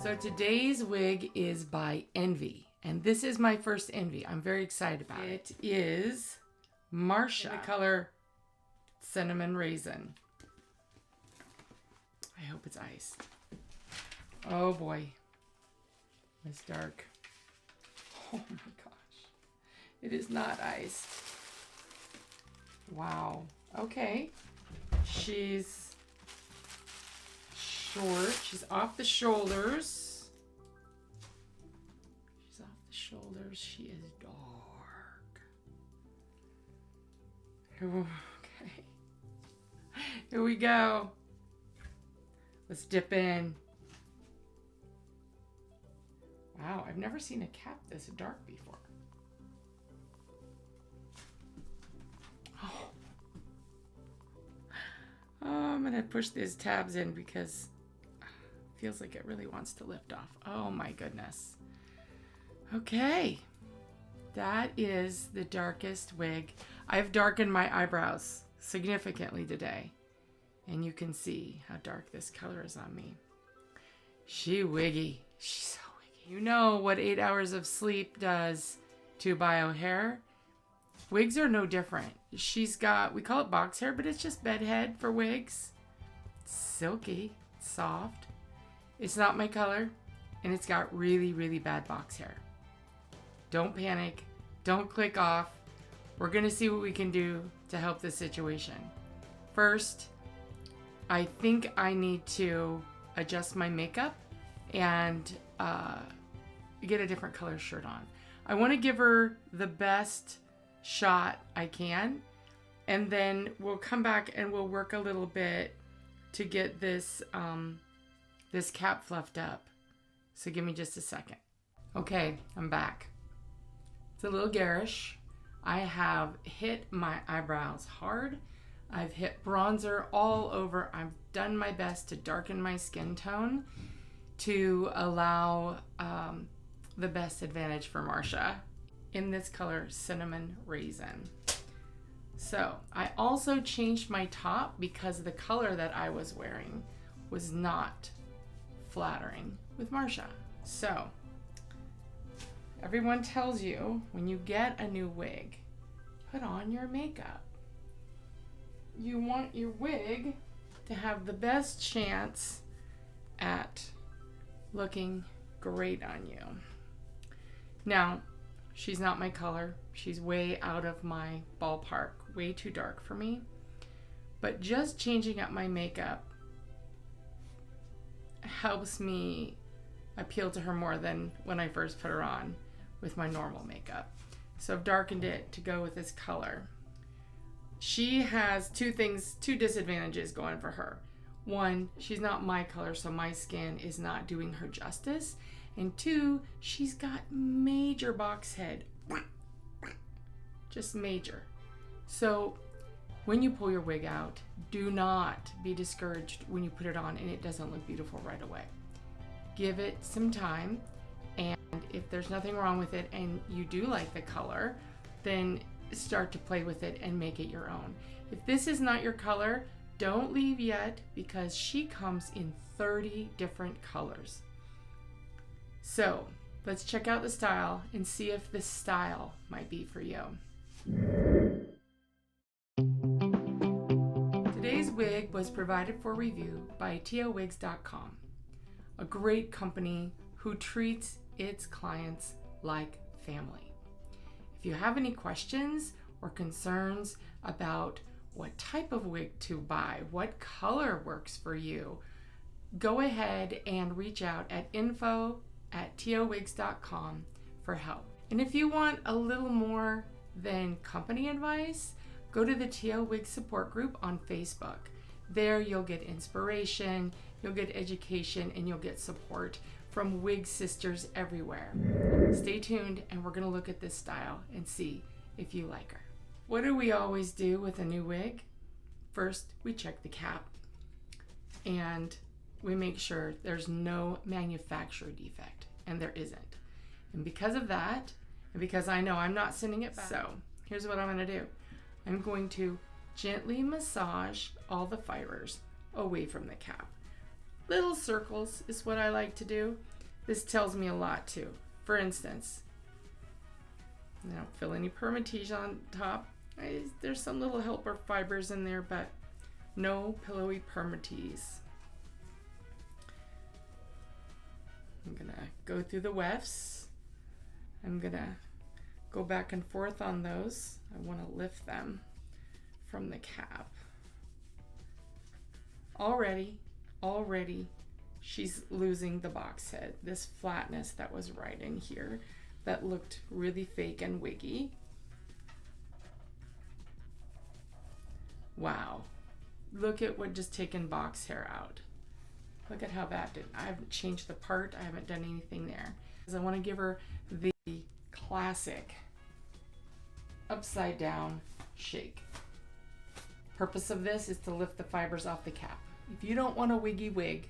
So today's wig is by Envy, and this is my first Envy. I'm very excited about it. It is Marsha in the color Cinnamon Raisin. I hope it's iced. Oh boy, it's dark. Oh my gosh, it is not iced. Wow. Okay, she's short. She's off the shoulders. She's off the shoulders. She is dark. Okay. Here we go. Let's dip in. Wow, I've never seen a cap this dark before. Oh, I'm gonna push these tabs in because it feels like it really wants to lift off. Oh my goodness. Okay, that is the darkest wig. I've darkened my eyebrows significantly today, and you can see how dark this color is on me. She's so wiggy. You know what 8 hours of sleep does to bio hair? Wigs are no different. She's got, we call it box hair, but it's just bed head for wigs. It's silky, it's soft. It's not my color, and it's got really, really bad box hair. Don't panic. Don't click off. We're gonna see what we can do to help this situation. First, I think I need to adjust my makeup and get a different color shirt on. I want to give her the best shot I can, and then we'll come back and we'll work a little bit to get this this cap fluffed up. So give me just a second. Okay, I'm back. It's a little garish. I have hit my eyebrows hard. I've hit bronzer all over. I've done my best to darken my skin tone to allow the best advantage for Marsha in this color, Cinnamon Raisin. So I also changed my top because the color that I was wearing was not flattering with Marsha. So everyone tells you when you get a new wig, put on your makeup. You want your wig to have the best chance at looking great on you. Now, she's not my color. She's way out of my ballpark, way too dark for me. But just changing up my makeup helps me appeal to her more than when I first put her on with my normal makeup. So I've darkened it to go with this color. She has two disadvantages going for her. One, she's not my color, so my skin is not doing her justice. And two, she's got major box head. Just major. So when you pull your wig out, do not be discouraged when you put it on and it doesn't look beautiful right away. Give it some time, and if there's nothing wrong with it and you do like the color, then start to play with it and make it your own. If this is not your color, don't leave yet, because she comes in 30 different colors. So let's check out the style and see if this style might be for you. Today's wig was provided for review by TLWigs.com, a great company who treats its clients like family. If you have any questions or concerns about what type of wig to buy, what color works for you, go ahead and reach out at info@TLWigs.com for help. And if you want a little more than company advice, go to the TLWigs support group on Facebook. There you'll get inspiration, you'll get education, and you'll get support from wig sisters everywhere. Stay tuned, and we're gonna look at this style and see if you like her. What do we always do with a new wig? First, we check the cap, and we make sure there's no manufacturer defect, and there isn't. And because of that, and because I know I'm not sending it back, so here's what I'm gonna do. I'm going to gently massage all the fibers away from the cap. Little circles is what I like to do. This tells me a lot too. For instance, I don't feel any permatige on top. There's some little helper fibers in there, but no pillowy permatease. I'm gonna go through the wefts. I'm gonna go back and forth on those. I want to lift them from the cap. Already, she's losing the box head. This flatness that was right in here that looked really fake and wiggy. Wow. Look at what just taken box hair out. Look at how that did. I haven't changed the part. I haven't done anything there. Because I want to give her the classic upside down shake. Purpose of this is to lift the fibers off the cap. If you don't want a wiggy wig,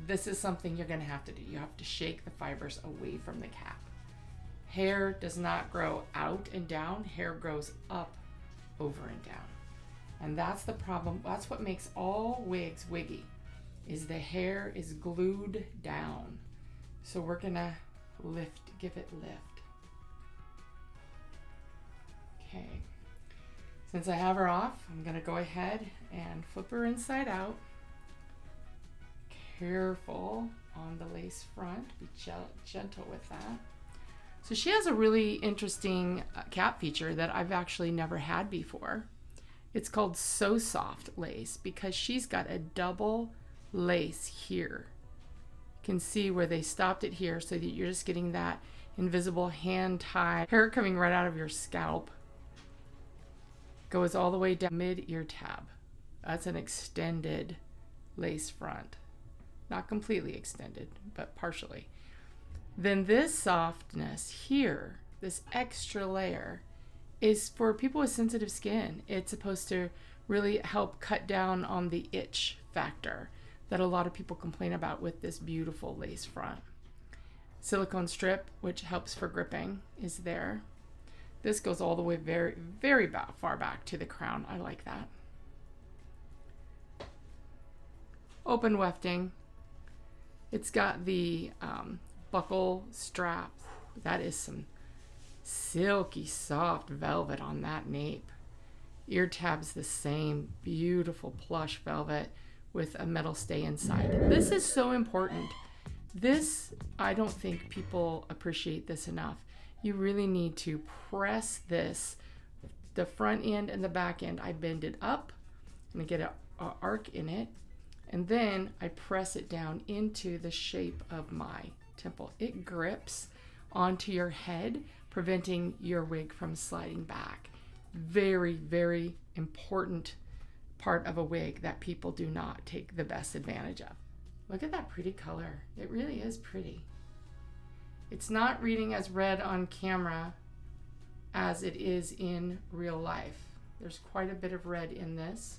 this is something you're going to have to do. You have to shake the fibers away from the cap. Hair does not grow out and down. Hair grows up, over and down. And that's the problem. That's what makes all wigs wiggy, is the hair is glued down. So we're gonna give it lift. Okay. Since I have her off, I'm gonna go ahead and flip her inside out. Careful on the lace front, be gentle with that. So she has a really interesting cap feature that I've actually never had before. It's called Sosoft lace because she's got a double lace here. You can see where they stopped it here so that you're just getting that invisible hand tie. Hair coming right out of your scalp. Goes all the way down mid-ear tab. That's an extended lace front. Not completely extended, but partially. Then this softness here, this extra layer, is for people with sensitive skin. It's supposed to really help cut down on the itch factor that a lot of people complain about with this beautiful lace front. Silicone strip, which helps for gripping, is there. This goes all the way very, very far back to the crown. I like that. Open wefting. It's got the buckle strap. That is some silky soft velvet on that nape. Ear tabs the same, beautiful plush velvet with a metal stay inside. This is so important. This, I don't think people appreciate this enough. You really need to press this, the front end and the back end. I bend it up and get an arc in it, and then I press it down into the shape of my temple. It grips onto your head, preventing your wig from sliding back. Very, very important part of a wig that people do not take the best advantage of. Look at that pretty color. It really is pretty. It's not reading as red on camera as it is in real life. There's quite a bit of red in this.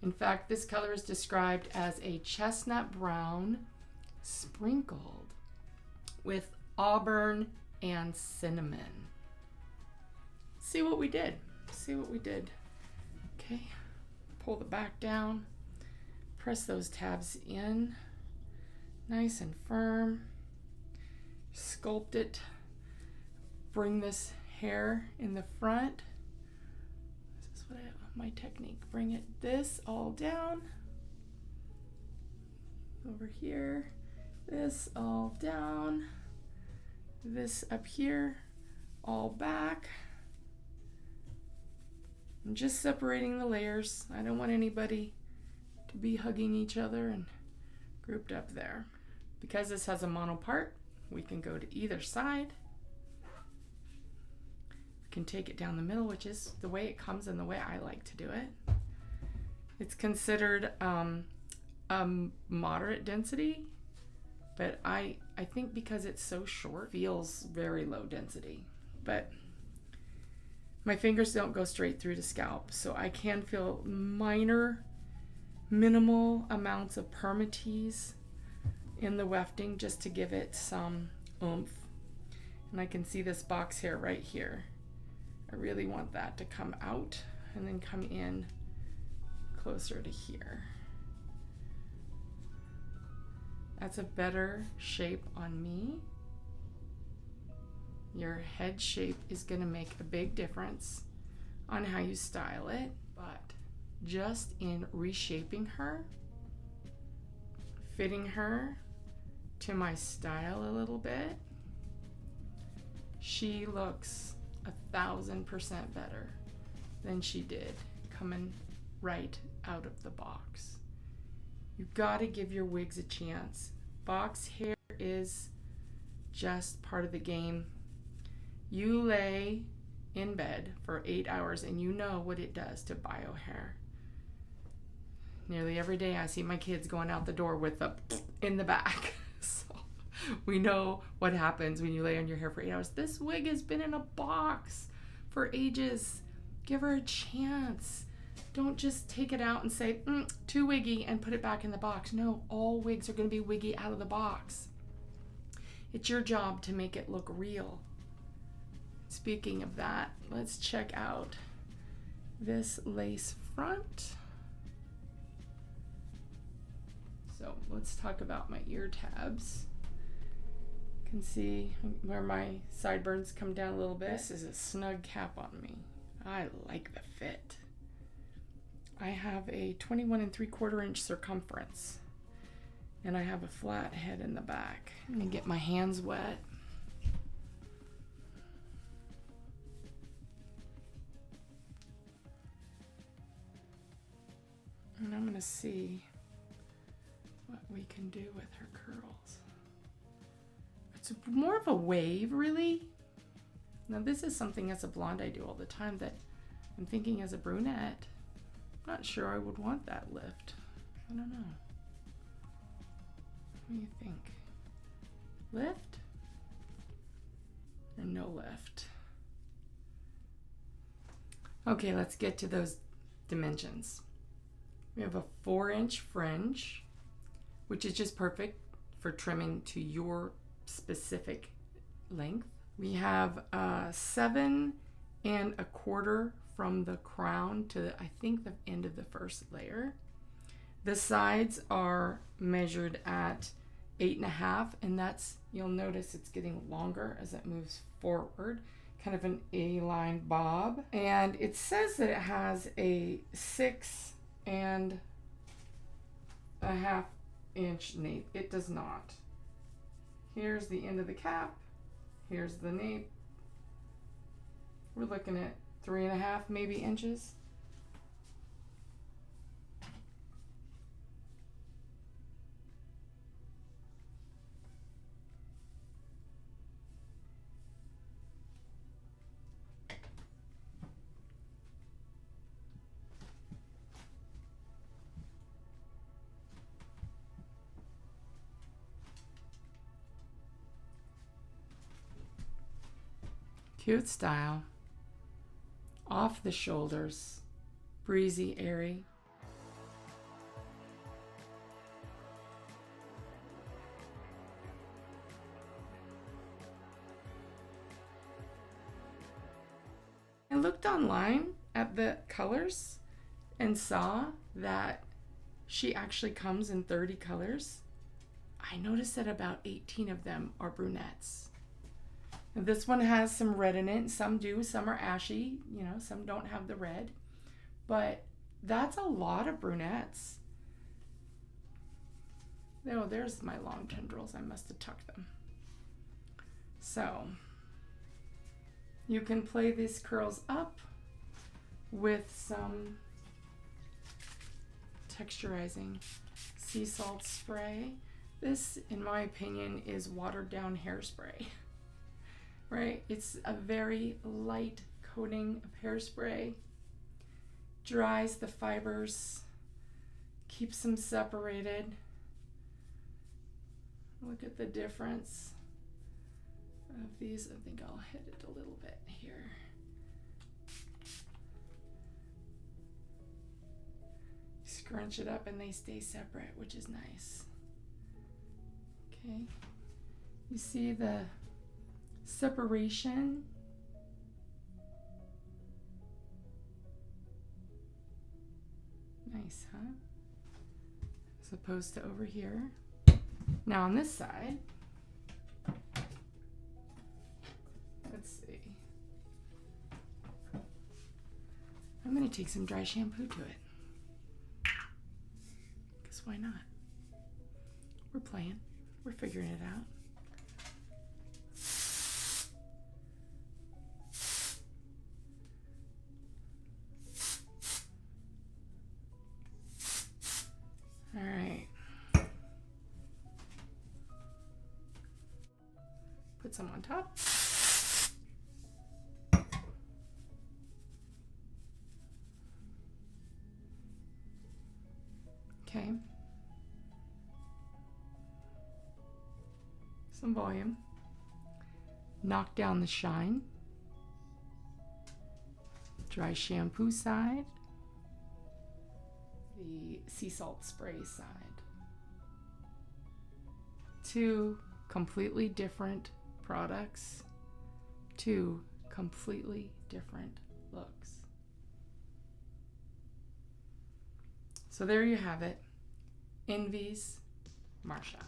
In fact, this color is described as a chestnut brown sprinkled with auburn and cinnamon. See what we did. See what we did. Okay, pull the back down, press those tabs in, nice and firm, sculpt it, bring this hair in the front. This is what my technique. Bring it this all down, over here, this all down, this up here, all back. I'm just separating the layers. I don't want anybody to be hugging each other and grouped up there. Because this has a mono part, we can go to either side. We can take it down the middle, which is the way it comes and the way I like to do it. It's considered moderate density, but I think because it's so short, it feels very low density. But my fingers don't go straight through the scalp, so I can feel minimal amounts of permatease in the wefting just to give it some oomph. And I can see this box hair right here. I really want that to come out and then come in closer to here. That's a better shape on me. Your head shape is going to make a big difference on how you style it, but just in reshaping her, fitting her to my style a little bit, she looks 1,000% better than she did coming right out of the box. You gotta give your wigs a chance. Box hair is just part of the game. You lay in bed for 8 hours and you know what it does to bio hair. Nearly every day I see my kids going out the door with the in the back. So we know what happens when you lay on your hair for 8 hours. This wig has been in a box for ages. Give her a chance. Don't just take it out and say, too wiggy, and put it back in the box. No, all wigs are going to be wiggy out of the box. It's your job to make it look real. Speaking of that, let's check out this lace front. So let's talk about my ear tabs. You can see where my sideburns come down a little bit. This is a snug cap on me. I like the fit. I have a 21 3/4 inch circumference, and I have a flat head in the back. I'm gonna get my hands wet. And I'm gonna see what we can do with her curls. It's more of a wave, really. Now this is something as a blonde I do all the time that I'm thinking as a brunette, not sure I would want that lift. I don't know. What do you think? Lift or no lift? Okay, let's get to those dimensions. We have a 4-inch fringe, which is just perfect for trimming to your specific length. We have 7 1/4 from the crown to I think the end of the first layer. The sides are measured at 8 1/2, and that's, you'll notice it's getting longer as it moves forward, kind of an A-line bob. And it says that it has a 6 1/2 inch nape. It does not. Here's the end of the cap. Here's the nape. We're looking at 3 1/2 maybe inches. Cute style. Off the shoulders. Breezy, airy. I looked online at the colors and saw that she actually comes in 30 colors. I noticed that about 18 of them are brunettes. This one has some red in it. Some do, some are ashy, you know, some don't have the red. But that's a lot of brunettes. Oh, there's my long tendrils. I must have tucked them. So you can play these curls up with some texturizing sea salt spray. This, in my opinion, is watered down hairspray. Right? It's a very light coating of hairspray. Dries the fibers, keeps them separated. Look at the difference of these. I think I'll hit it a little bit here. Scrunch it up and they stay separate, which is nice. Okay. You see the separation. Nice, huh? As opposed to over here. Now on this side, let's see. I'm going to take some dry shampoo to it. Because why not? We're playing. We're figuring it out. All right. Put some on top. Okay. Some volume. Knock down the shine. Dry shampoo side. The sea salt spray side. Two completely different products. Two completely different looks. So there you have it. Envy's Marsha.